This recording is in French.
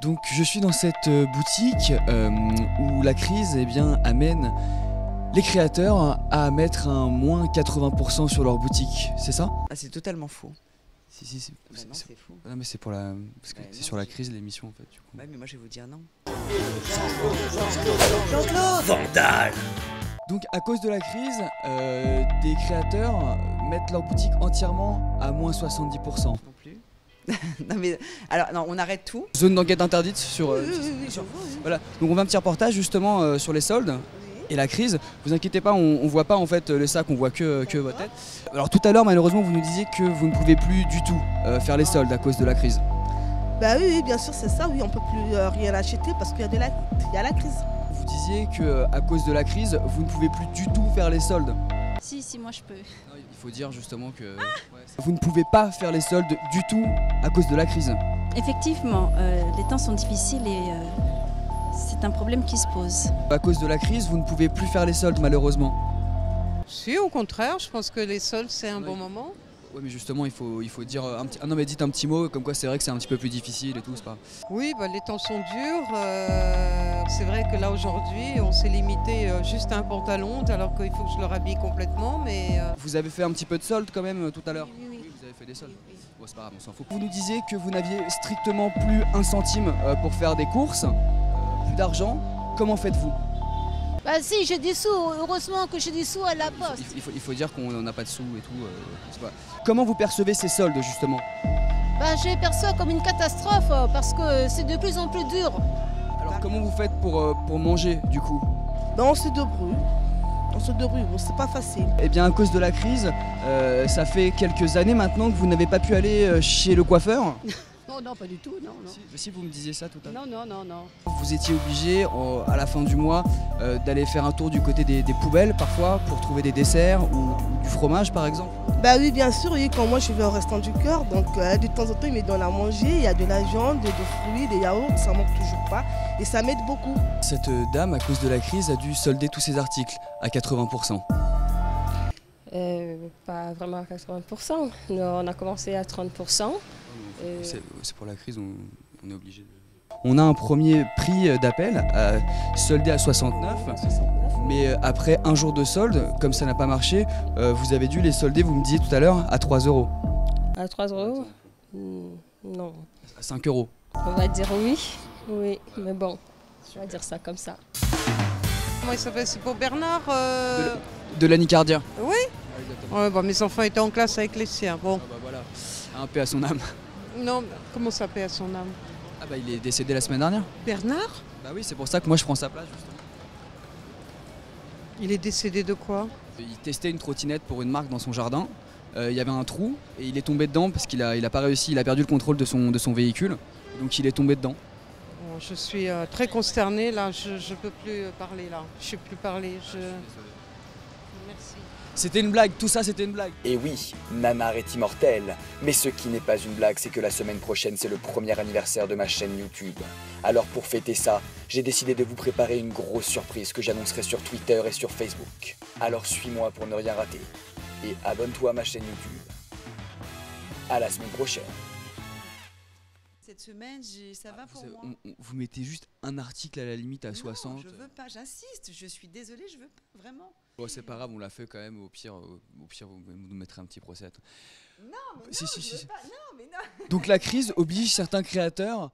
Donc je suis dans cette boutique où la crise amène les créateurs à mettre un moins 80% sur leur boutique, c'est ça? Ah, c'est totalement faux. Si, C'est faux. non mais c'est pour la... Parce que c'est sur la crise l'émission en fait du coup. Ouais, mais moi je vais vous dire non. Vandale. Donc à cause de la crise, des créateurs mettent leur boutique entièrement à moins 70%. Non plus. Non mais alors non, on arrête tout. Zone d'enquête interdite sur... Oui, sur- je vois, oui. Voilà, donc on fait un petit reportage justement sur les soldes. Et la crise, vous inquiétez pas, on voit pas en fait le sac, on voit que votre tête. Alors tout à l'heure malheureusement vous nous disiez que vous ne pouvez plus du tout faire les soldes à cause de la crise. Bah oui, bien sûr, c'est ça, oui, on peut plus rien acheter parce qu'il y a la crise. Vous disiez que à cause de la crise, vous ne pouvez plus du tout faire les soldes. Si, moi je peux. Non, il faut dire justement que vous ne pouvez pas faire les soldes du tout à cause de la crise. Effectivement, les temps sont difficiles et c'est un problème qui se pose. À cause de la crise, vous ne pouvez plus faire les soldes malheureusement. Si, au contraire, je pense que les soldes, c'est un bon moment. Oui mais justement il faut dire un petit... Ah non mais dites un petit mot comme quoi c'est vrai que c'est un petit peu plus difficile et tout, c'est pas... Oui, les temps sont durs. C'est vrai que là, aujourd'hui, on s'est limité juste à un pantalon, alors qu'il faut que je le rhabille complètement. Mais Vous avez fait un petit peu de soldes quand même tout à l'heure? Oui. Vous avez fait des soldes? Bon c'est pas grave, on s'en fout. Vous nous disiez que vous n'aviez strictement plus un centime pour faire des courses, plus d'argent. Comment faites-vous? Bah si, j'ai des sous, heureusement que j'ai des sous à la poste. Il faut dire qu'on n'a pas de sous et tout. C'est pas... Comment vous percevez ces soldes justement? Bah je les perçois comme une catastrophe parce que c'est de plus en plus dur. Alors comment vous faites pour manger du coup? Ben on se débrouille. Bon, c'est pas facile. Eh bien à cause de la crise, ça fait quelques années maintenant que vous n'avez pas pu aller chez le coiffeur. Non, pas du tout, non. Si vous me disiez ça tout à l'heure. Non. Vous étiez obligé à la fin du mois d'aller faire un tour du côté des poubelles parfois pour trouver des desserts ou du fromage par exemple. Bah oui, bien sûr, oui, quand moi je vais au restaurant du cœur, donc de temps en temps ils me donnent à manger, il y a de la viande, des fruits, des yaourts, ça manque toujours pas et ça m'aide beaucoup. Cette dame à cause de la crise a dû solder tous ses articles à 80%. Pas vraiment à 80%. Nous, on a commencé à 30%. C'est pour la crise, on est obligé de... On a un premier prix d'appel soldé à 69, mais après un jour de solde, comme ça n'a pas marché, vous avez dû les solder, vous me disiez tout à l'heure, à 3 euros. À 3 euros? Non. À 5 euros. On va dire oui, mais bon, on va dire ça comme ça. comment il s'appelle? C'est pour Bernard De l'anicardia. Oui. Ouais, mes enfants étaient en classe avec les siens. Bon. Ah bah voilà, un paix à son âme. Non, comment ça paie à son âme? Ah bah il est décédé la semaine dernière. Bernard? Bah oui, c'est pour ça que moi je prends sa place justement. Il est décédé de quoi? Il testait une trottinette pour une marque dans son jardin. Il y avait un trou et il est tombé dedans parce qu'il a pas réussi, il a perdu le contrôle de son véhicule. Donc il est tombé dedans. Bon, je suis très consternée là, je peux plus parler là. Je sais plus parler. Merci. C'était une blague, tout ça c'était une blague. Et oui, Nanar est immortel. Mais ce qui n'est pas une blague, c'est que la semaine prochaine, c'est le premier anniversaire de ma chaîne YouTube. Alors pour fêter ça, j'ai décidé de vous préparer une grosse surprise que j'annoncerai sur Twitter et sur Facebook. Alors suis-moi pour ne rien rater. Et abonne-toi à ma chaîne YouTube. À la semaine prochaine. Cette semaine, ça va pour moi. Vous mettez juste un article à la limite à 60. Non, je veux pas, j'insiste, je suis désolée, je veux pas, vraiment. Bon, c'est pas grave, on l'a fait quand même, au pire vous nous mettrez un petit procès. Non, mais Si, non, si, je si. veux pas, non, mais non. Donc la crise oblige certains créateurs